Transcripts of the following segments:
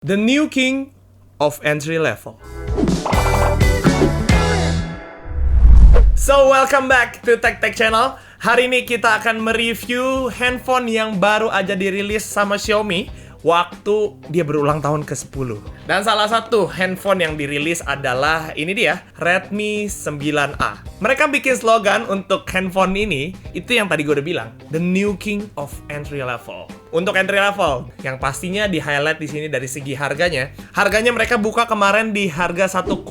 The new king of entry level. So welcome back to Tech Tech Channel. Hari ini kita akan mereview handphone yang baru aja dirilis sama Xiaomi waktu dia berulang tahun ke-10. Dan salah satu handphone yang dirilis adalah ini dia, Redmi 9A. Mereka bikin slogan untuk handphone ini, itu yang tadi gue udah bilang, The New King of Entry Level. Untuk entry level, yang pastinya di highlight di sini dari segi harganya. Harganya mereka buka kemarin di harga 1,2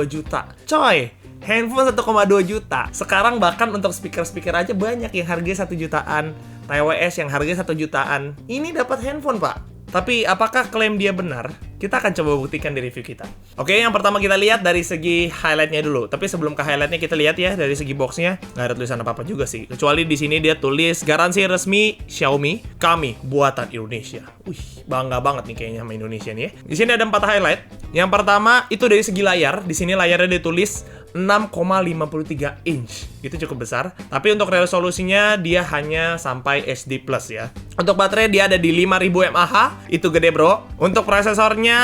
juta. Coy, handphone 1,2 juta. Sekarang bahkan untuk speaker-speaker aja banyak yang harganya 1 jutaan. TWS yang harganya 1 jutaan. Ini dapat handphone, Pak. Tapi apakah klaim dia benar? Kita akan coba buktikan di review kita. Oke, yang pertama kita lihat dari segi highlightnya dulu. Tapi sebelum ke highlightnya kita lihat ya dari segi boxnya. Nggak ada tulisan apa-apa juga sih. Kecuali di sini dia tulis garansi resmi Xiaomi, kami buatan Indonesia. Wih, bangga banget nih kayaknya sama Indonesia nih ya. Di sini ada 4 highlight. Yang pertama itu dari segi layar. Di sini layarnya ditulis 6,53 inch. Itu cukup besar. Tapi untuk resolusinya dia hanya sampai HD+ ya. Untuk baterai dia ada di 5000 mAh. Itu gede, bro. Untuk prosesornya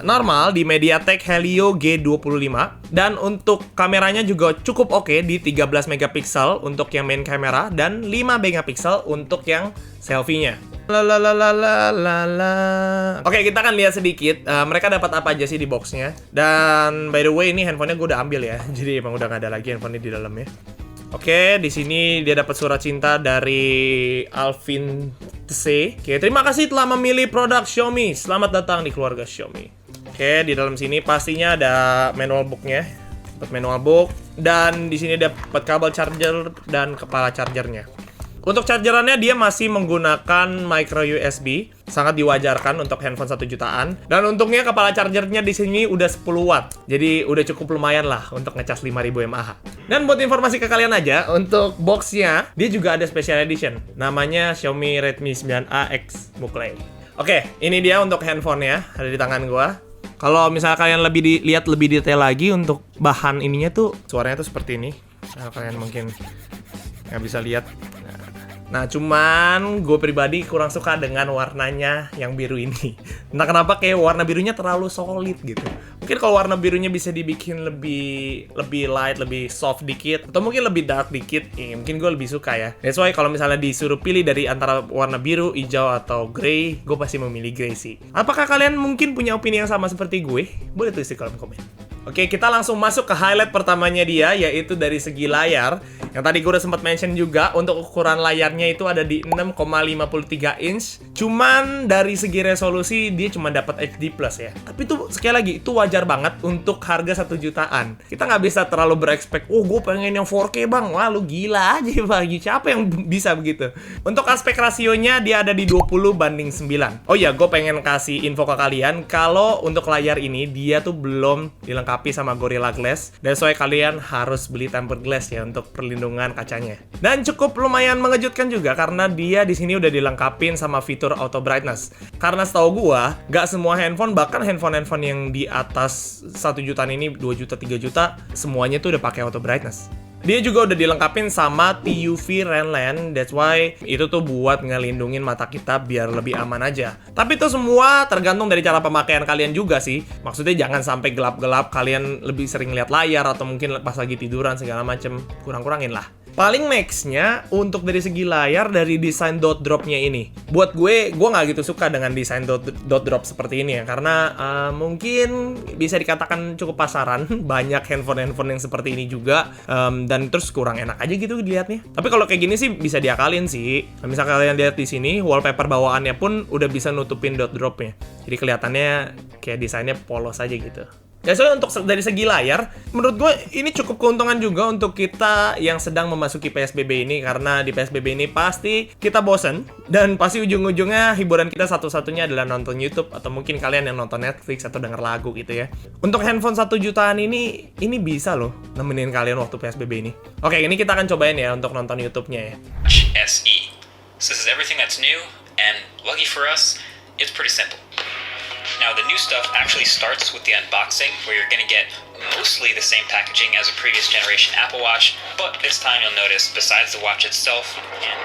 normal di MediaTek Helio G25. Dan untuk kameranya juga cukup oke di 13 megapiksel untuk yang main kamera dan 5 megapiksel untuk yang selfie-nya. Oke, kita akan lihat sedikit mereka dapat apa aja sih di boxnya. Dan by the way ini handphonenya gue udah ambil ya. Jadi emang udah gak ada lagi handphonenya di dalamnya. Oke, di sini dia dapat surat cinta dari Alvin C. Oke, terima kasih telah memilih produk Xiaomi. Selamat datang di keluarga Xiaomi. Oke, di dalam sini pastinya ada manual booknya. Dapat manual book dan di sini dapat kabel charger dan kepala chargernya. Untuk chargerannya dia masih menggunakan micro USB, sangat diwajarkan untuk handphone 1 jutaan. Dan untungnya kepala chargernya di sini udah 10 watt. Jadi udah cukup lumayan lah untuk ngecas 5000 mAh. Dan buat informasi ke kalian aja, untuk boxnya dia juga ada special edition. Namanya Xiaomi Redmi 9A X Bukley. Oke, ini dia untuk handphonenya, ada di tangan gua. Kalau misalnya kalian lihat lebih detail lagi untuk bahan ininya tuh, suaranya tuh seperti ini. Nah, kalian mungkin nggak bisa lihat. Nah, cuman gue pribadi kurang suka dengan warnanya yang biru ini. Entah kenapa kayak warna birunya terlalu solid gitu. Mungkin kalau warna birunya bisa dibikin lebih light, lebih soft dikit, atau mungkin lebih dark dikit, mungkin gue lebih suka ya. That's why kalau misalnya disuruh pilih dari antara warna biru, hijau, atau grey, gue pasti memilih grey sih. Apakah kalian mungkin punya opini yang sama seperti gue? Boleh tulis di kolom komen. Oke, kita langsung masuk ke highlight pertamanya dia, yaitu dari segi layar. Yang tadi gue udah sempat mention juga, untuk ukuran layarnya itu ada di 6,53 inch. Cuman dari segi resolusi dia cuma dapat HD+ ya. Tapi itu sekali lagi, itu wajar banget untuk harga 1 jutaan. Kita nggak bisa terlalu berekspek, oh gue pengen yang 4K bang. Wah lu gila aja bagi siapa yang bisa begitu. Untuk aspek rasionya dia ada di 20:9. Oh iya, gue pengen kasih info ke kalian, kalau untuk layar ini dia tuh belum dilengkapi sama Gorilla Glass. That's why kalian harus beli tempered glass ya untuk perlindungan kacanya. Dan cukup lumayan mengejutkan juga karena dia di sini udah dilengkapin sama fitur auto brightness. Karena setahu gua, nggak semua handphone, bahkan handphone yang di atas 1 jutaan ini, 2 juta, 3 juta, semuanya tuh udah pakai auto brightness. Dia juga udah dilengkapin sama TUV Rain Lens. That's why itu tuh buat ngelindungin mata kita biar lebih aman aja. Tapi itu semua tergantung dari cara pemakaian kalian juga sih. Maksudnya jangan sampai gelap-gelap kalian lebih sering lihat layar, atau mungkin pas lagi tiduran segala macem. Kurang-kurangin lah. Paling nextnya untuk dari segi layar, dari desain dot dropnya ini. Buat gue nggak gitu suka dengan desain dot drop seperti ini ya. Karena mungkin bisa dikatakan cukup pasaran. Banyak handphone yang seperti ini juga. Dan terus kurang enak aja gitu dilihatnya. Tapi kalau kayak gini sih bisa diakalin sih. Nah, misalnya kalian lihat di sini, wallpaper bawaannya pun udah bisa nutupin dot dropnya. Jadi kelihatannya kayak desainnya polos aja gitu. Ya, soalnya untuk dari segi layar, menurut gue ini cukup keuntungan juga untuk kita yang sedang memasuki PSBB ini. Karena di PSBB ini pasti kita bosen, dan pasti ujung-ujungnya hiburan kita satu-satunya adalah nonton YouTube, atau mungkin kalian yang nonton Netflix atau denger lagu gitu ya. Untuk handphone 1 jutaan ini bisa loh nemenin kalian waktu PSBB ini. Oke, ini kita akan cobain ya untuk nonton YouTube-nya ya. SE. So this is everything that's new, and lucky for us, it's pretty simple. Now, the new stuff actually starts with the unboxing, where you're going to get mostly the same packaging as a previous generation Apple Watch, but this time you'll notice, besides the watch itself, and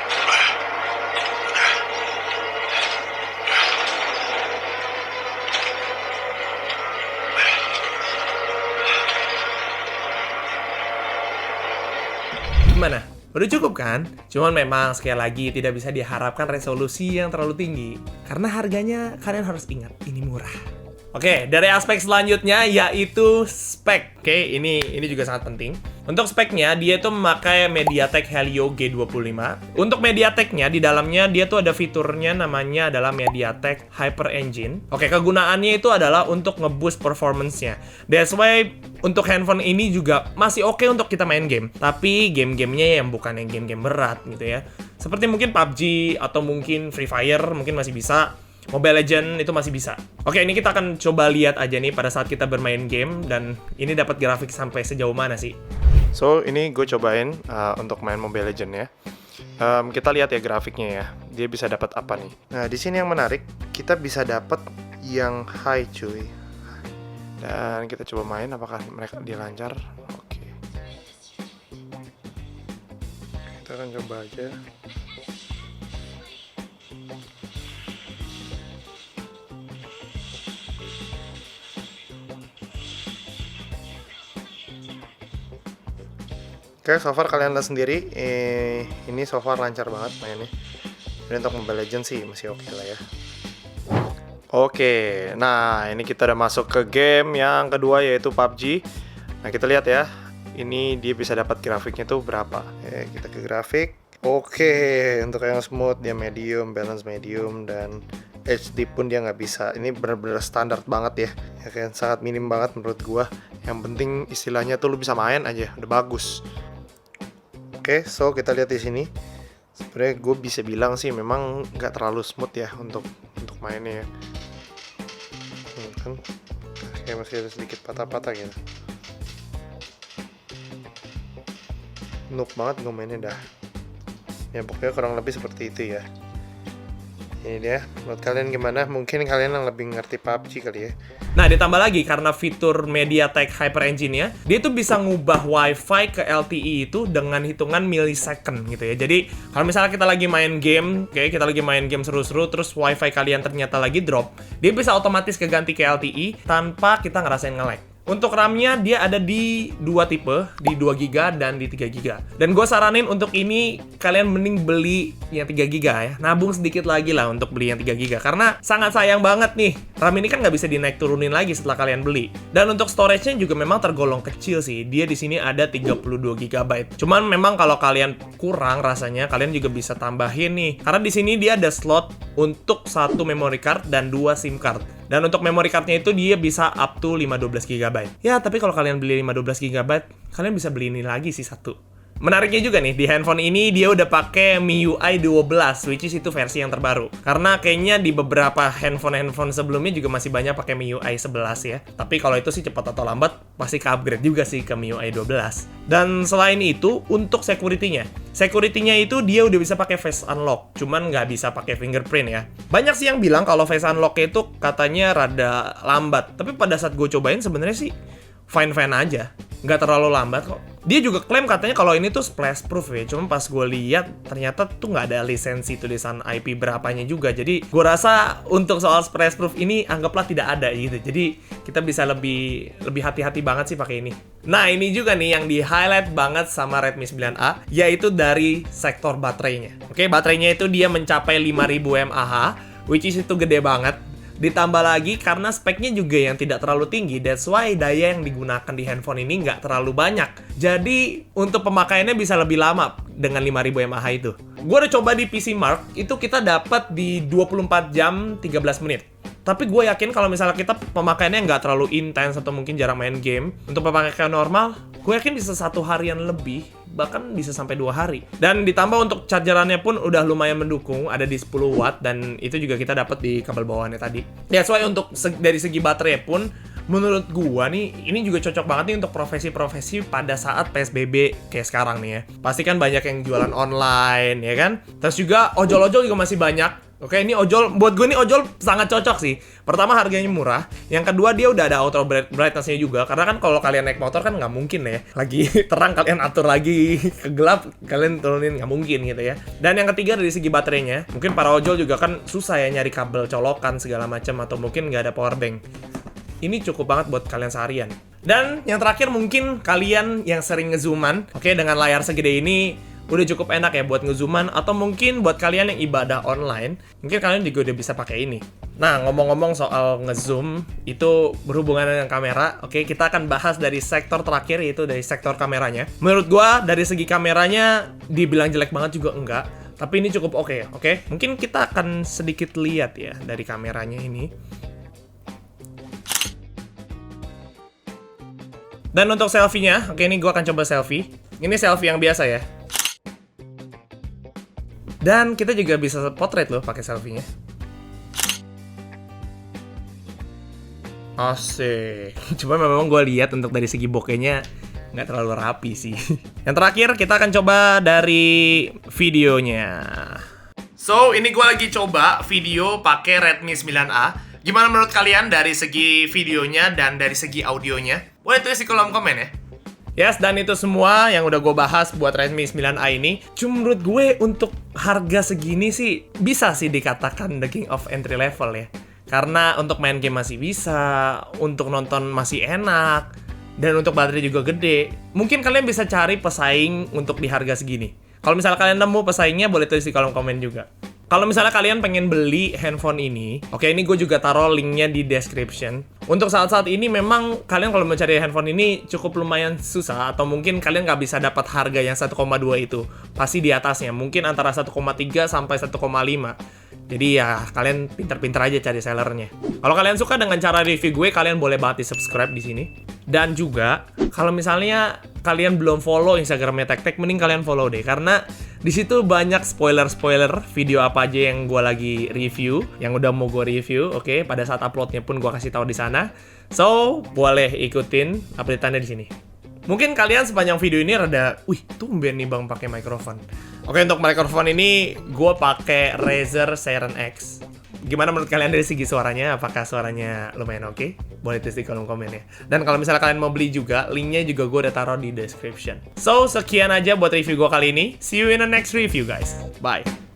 gimana? Udah cukup kan? Cuman memang sekali lagi tidak bisa diharapkan resolusi yang terlalu tinggi. Karena harganya kalian harus ingat, ini murah. Oke, dari aspek selanjutnya yaitu spek. Oke, ini juga sangat penting. Untuk speknya, dia itu memakai MediaTek Helio G25. Untuk MediaTek-nya, di dalamnya dia tuh ada fiturnya namanya adalah MediaTek Hyper Engine. Oke, kegunaannya itu adalah untuk nge-boost performance-nya. That's why untuk handphone ini juga masih oke untuk kita main game. Tapi game-gamenya yang bukan yang game-game berat gitu ya. Seperti mungkin PUBG atau mungkin Free Fire mungkin masih bisa. Mobile Legends itu masih bisa. Oke, ini kita akan coba lihat aja nih pada saat kita bermain game. Dan ini dapat grafik sampai sejauh mana sih. So, ini gue cobain untuk main Mobile Legends ya. Kita lihat ya grafiknya ya. Dia bisa dapat apa nih. Nah, di sini yang menarik, kita bisa dapat yang high cuy. Dan kita coba main, apakah dia lancar. Oke. Kita akan coba aja. Oke, so far kalian lihat sendiri, ini so far lancar banget mainnya. Ini untuk Mobile Legends sih masih oke lah ya. Oke, nah ini kita udah masuk ke game yang kedua yaitu PUBG. Nah kita lihat ya, ini dia bisa dapat grafiknya tuh berapa. Kita ke grafik. Oke, untuk yang smooth dia medium, balance medium, dan HD pun dia nggak bisa. Ini benar-benar standar banget ya. Ya kan, sangat minim banget menurut gua. Yang penting istilahnya tuh lu bisa main aja, udah bagus. Oke, so kita lihat di sini. Sebenarnya gue bisa bilang sih memang nggak terlalu smooth ya untuk mainnya ya. Kan kayak masih ada sedikit patah-patah gitu. Noob banget gue mainnya dah. Ya pokoknya kurang lebih seperti itu ya. Ini dia. Menurut kalian gimana? Mungkin kalian yang lebih ngerti PUBG kali ya. Nah, ditambah lagi karena fitur MediaTek Hyper Engine-nya, dia tuh bisa ngubah WiFi ke LTE itu dengan hitungan millisecond gitu ya. Jadi, kalau misalnya kita lagi main game, kita lagi main game seru-seru, terus WiFi kalian ternyata lagi drop, dia bisa otomatis keganti ke LTE tanpa kita ngerasain nge-lag. Untuk RAM-nya dia ada di 2 tipe, di 2GB dan di 3GB. Dan gue saranin untuk ini kalian mending beli yang 3GB ya. Nabung sedikit lagi lah untuk beli yang 3GB karena sangat sayang banget nih. RAM ini kan nggak bisa dinaik turunin lagi setelah kalian beli. Dan untuk storage-nya juga memang tergolong kecil sih. Dia di sini ada 32GB. Cuman memang kalau kalian kurang rasanya, kalian juga bisa tambahin nih. Karena di sini dia ada slot untuk 1 memory card dan 2 SIM card. Dan untuk memory card-nya itu dia bisa up to 512GB. Ya, tapi kalau kalian beli 512GB, kalian bisa beli ini lagi sih satu. Menariknya juga nih, di handphone ini dia udah pakai MIUI 12, which is itu versi yang terbaru. Karena kayaknya di beberapa handphone sebelumnya juga masih banyak pakai MIUI 11 ya. Tapi kalau itu sih cepat atau lambat, pasti ke-upgrade juga sih ke MIUI 12. Dan selain itu, untuk security-nya itu dia udah bisa pakai face unlock, cuman nggak bisa pakai fingerprint ya. Banyak sih yang bilang kalau face unlock itu katanya rada lambat. Tapi pada saat gue cobain sebenarnya sih fine-fine aja, nggak terlalu lambat kok. Dia juga klaim katanya kalau ini tuh splash proof ya, cuma pas gue lihat ternyata tuh nggak ada lisensi tulisan IP berapanya juga. Jadi gue rasa untuk soal splash proof ini anggaplah tidak ada gitu. Jadi kita bisa lebih hati-hati banget sih pakai ini. Nah ini juga nih yang di highlight banget sama Redmi 9A, yaitu dari sektor baterainya. Oke, baterainya itu dia mencapai 5000 mAh, which is itu gede banget. Ditambah lagi karena speknya juga yang tidak terlalu tinggi, that's why daya yang digunakan di handphone ini nggak terlalu banyak. Jadi untuk pemakaiannya bisa lebih lama dengan 5000 mAh itu. Gue udah coba di PC Mark, itu kita dapat di 24 jam 13 menit. Tapi gue yakin kalau misalnya kita pemakaiannya nggak terlalu intens atau mungkin jarang main game, untuk pemakaian normal, gue yakin bisa 1 harian lebih, bahkan bisa sampai 2 hari. Dan ditambah untuk chargerannya pun udah lumayan mendukung, ada di 10 watt, dan itu juga kita dapat di kabel bawaannya tadi. That's why untuk dari segi baterai pun, menurut gua nih, ini juga cocok banget nih untuk profesi-profesi pada saat PSBB kayak sekarang nih ya. Pasti kan banyak yang jualan online, ya kan? Terus juga ojol-ojol juga masih banyak. Oke, ini ojol, buat gue nih ojol sangat cocok sih. Pertama harganya murah, yang kedua dia udah ada auto brightness-nya juga. Karena kan kalau kalian naik motor kan nggak mungkin ya, lagi terang kalian atur lagi, kegelap kalian turunin, nggak mungkin gitu ya. Dan yang ketiga dari segi baterainya, mungkin para ojol juga kan susah ya nyari kabel colokan segala macam, atau mungkin nggak ada power bank. Ini cukup banget buat kalian seharian. Dan yang terakhir mungkin kalian yang sering ngezooman, oke, dengan layar segede ini udah cukup enak ya buat ngezooman, atau mungkin buat kalian yang ibadah online, mungkin kalian juga udah bisa pakai ini. Nah, ngomong-ngomong soal ngezoom, itu berhubungan dengan kamera. Oke, kita akan bahas dari sektor terakhir, yaitu dari sektor kameranya. Menurut gua, dari segi kameranya, dibilang jelek banget juga enggak. Tapi ini cukup oke. Mungkin kita akan sedikit lihat ya dari kameranya ini. Dan untuk selfie-nya, oke, ini gua akan coba selfie. Ini selfie yang biasa ya. Dan kita juga bisa potret loh pakai selfie-nya. Asik. Cuma memang gue lihat untuk dari segi bokehnya nggak terlalu rapi sih. Yang terakhir kita akan coba dari videonya. So, ini gue lagi coba video pakai Redmi 9A. Gimana menurut kalian dari segi videonya dan dari segi audionya? Boleh tulis di kolom komen ya. Yes, dan itu semua yang udah gue bahas buat Redmi 9A ini. Cuma menurut gue untuk harga segini sih bisa sih dikatakan the king of entry level ya. Karena untuk main game masih bisa, untuk nonton masih enak, dan untuk baterai juga gede. Mungkin kalian bisa cari pesaing untuk di harga segini. Kalau misalnya kalian nemu pesaingnya, boleh tulis di kolom komen juga. Kalau misalnya kalian pengen beli handphone ini, oke, ini gue juga taruh linknya di description. Untuk saat-saat ini memang kalian kalau mencari handphone ini cukup lumayan susah, atau mungkin kalian nggak bisa dapat harga yang 1,2 itu. Pasti di atasnya, mungkin antara 1,3 sampai 1,5. Jadi ya kalian pinter-pinter aja cari sellernya. Kalau kalian suka dengan cara review gue, kalian boleh banget di subscribe di sini. Dan juga kalau misalnya kalian belum follow Instagramnya Tek, mending kalian follow deh, karena di situ banyak spoiler video apa aja yang gue lagi review, yang udah mau gue review. Oke, pada saat uploadnya pun gue kasih tahu di sana. So boleh ikutin update-annya di sini. Mungkin kalian sepanjang video ini rada, wih, tumben nih bang pakai mikrofon. Oke, untuk mikrofon ini gue pakai Razer Seiren X. Gimana menurut kalian dari segi suaranya? Apakah suaranya lumayan oke? Boleh tulis di kolom komen ya. Dan kalau misalnya kalian mau beli juga, linknya juga gue udah taruh di description. So, sekian aja buat review gue kali ini. See you in the next review guys. Bye.